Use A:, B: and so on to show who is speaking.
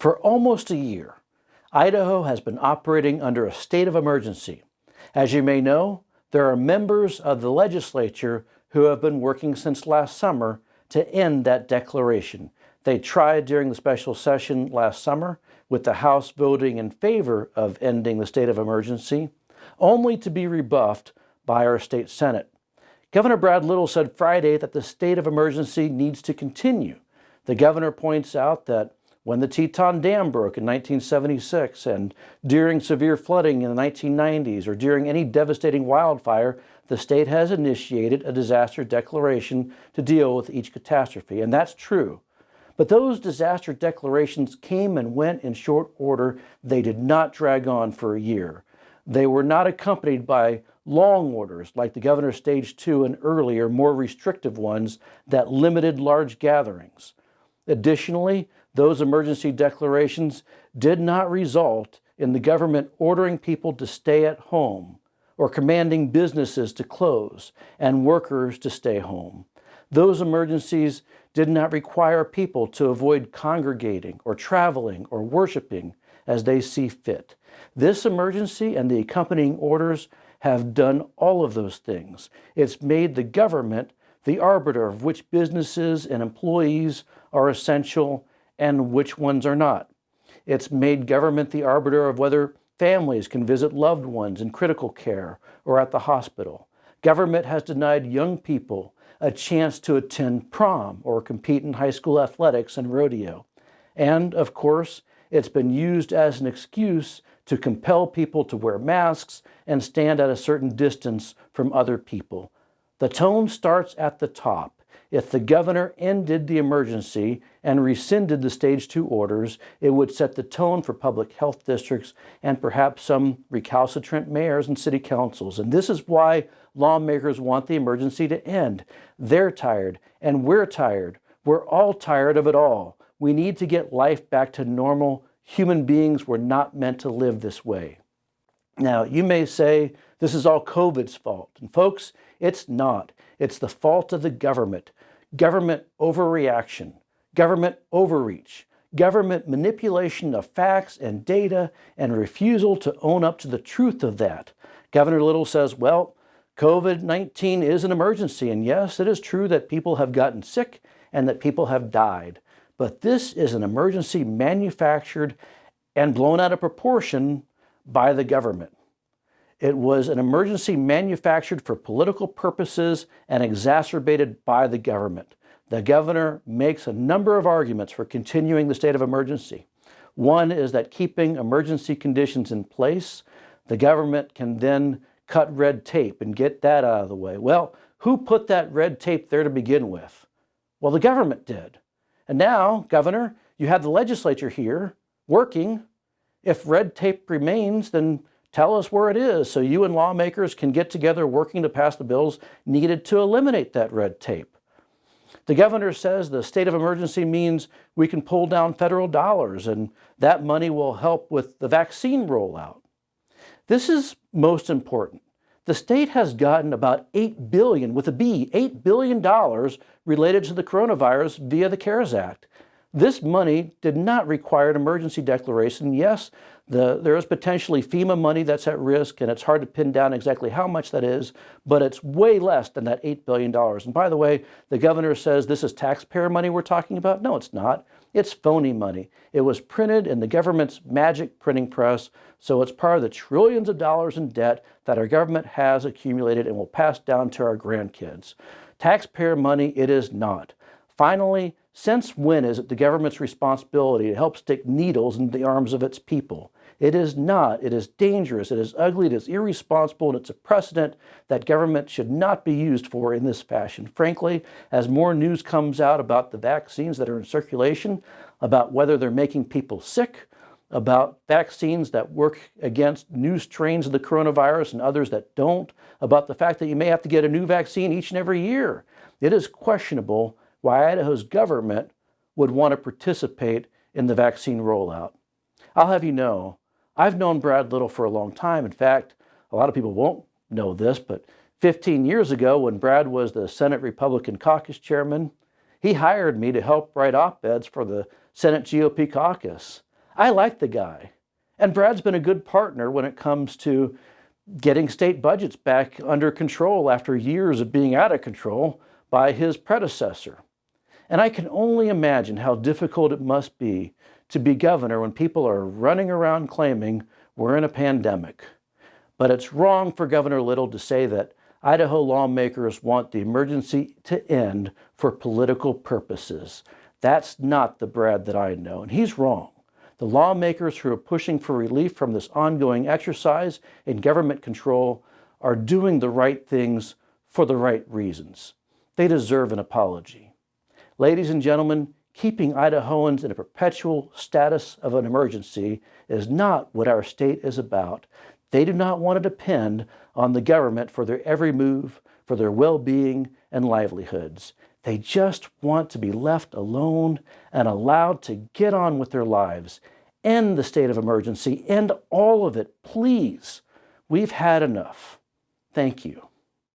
A: For almost a year, Idaho has been operating under a state of emergency. As you may know, there are members of the legislature who have been working since last summer to end that declaration. They tried during the special session last summer, with the House voting in favor of ending the state of emergency, only to be rebuffed by our state Senate. Governor Brad Little said Friday that the state of emergency needs to continue. The governor points out that when the Teton Dam broke in 1976 and during severe flooding in the 1990s or during any devastating wildfire, the state has initiated a disaster declaration to deal with each catastrophe, and that's true. But those disaster declarations came and went in short order. They did not drag on for a year. They were not accompanied by long orders like the governor's stage 2 and earlier, more restrictive ones that limited large gatherings. Additionally, those emergency declarations did not result in the government ordering people to stay at home or commanding businesses to close and workers to stay home. Those emergencies did not require people to avoid congregating or traveling or worshiping as they see fit. This emergency and the accompanying orders have done all of those things. It's made the government the arbiter of which businesses and employees are essential and which ones are not. It's made government the arbiter of whether families can visit loved ones in critical care or at the hospital. Government has denied young people a chance to attend prom or compete in high school athletics and rodeo. And, of course, it's been used as an excuse to compel people to wear masks and stand at a certain distance from other people. The tone starts at the top. If the governor ended the emergency and rescinded the stage 2 orders, it would set the tone for public health districts and perhaps some recalcitrant mayors and city councils. And this is why lawmakers want the emergency to end. They're tired, and we're tired. We're all tired of it all. We need to get life back to normal. Human beings were not meant to live this way. Now, you may say this is all COVID's fault. And folks, it's not. It's the fault of the government. Government overreaction, government overreach, government manipulation of facts and data, and refusal to own up to the truth of that. Governor Little says, well, COVID-19 is an emergency, and yes, it is true that people have gotten sick and that people have died. But this is an emergency manufactured and blown out of proportion by the government. It was an emergency manufactured for political purposes and exacerbated by the government. The governor makes a number of arguments for continuing the state of emergency. One is that keeping emergency conditions in place, the government can then cut red tape and get that out of the way. Well, who put that red tape there to begin with? Well, the government did. And now, Governor, you have the legislature here working. If red tape remains, then tell us where it is so you and lawmakers can get together working to pass the bills needed to eliminate that red tape. The governor says the state of emergency means we can pull down federal dollars and that money will help with the vaccine rollout. This is most important. The state has gotten about $8 billion, with a B, $8 billion related to the coronavirus via the CARES Act. This money did not require an emergency declaration. Yes, there is potentially FEMA money that's at risk, and it's hard to pin down exactly how much that is, but it's way less than that $8 billion. And by the way, the governor says this is taxpayer money we're talking about. No, it's not. It's phony money. It was printed in the government's magic printing press, so it's part of the trillions of dollars in debt that our government has accumulated and will pass down to our grandkids. Taxpayer money it is not. Finally, since when is it the government's responsibility to help stick needles into the arms of its people? It is not. It is dangerous. It is ugly. It is irresponsible. And it's a precedent that government should not be used for in this fashion. Frankly, as more news comes out about the vaccines that are in circulation, about whether they're making people sick, about vaccines that work against new strains of the coronavirus and others that don't, about the fact that you may have to get a new vaccine each and every year, it is questionable why Idaho's government would want to participate in the vaccine rollout. I'll have you know, I've known Brad Little for a long time. In fact, a lot of people won't know this, but 15 years ago when Brad was the Senate Republican caucus chairman, he hired me to help write op-eds for the Senate GOP caucus. I like the guy. And Brad's been a good partner when it comes to getting state budgets back under control after years of being out of control by his predecessor. And I can only imagine how difficult it must be to be governor when people are running around claiming we're in a pandemic. But it's wrong for Governor Little to say that Idaho lawmakers want the emergency to end for political purposes. That's not the Brad that I know, and he's wrong. The lawmakers who are pushing for relief from this ongoing exercise in government control are doing the right things for the right reasons. They deserve an apology. Ladies and gentlemen, keeping Idahoans in a perpetual status of an emergency is not what our state is about. They do not want to depend on the government for their every move, for their well-being and livelihoods. They just want to be left alone and allowed to get on with their lives. End the state of emergency. End all of it, please. We've had enough. Thank you.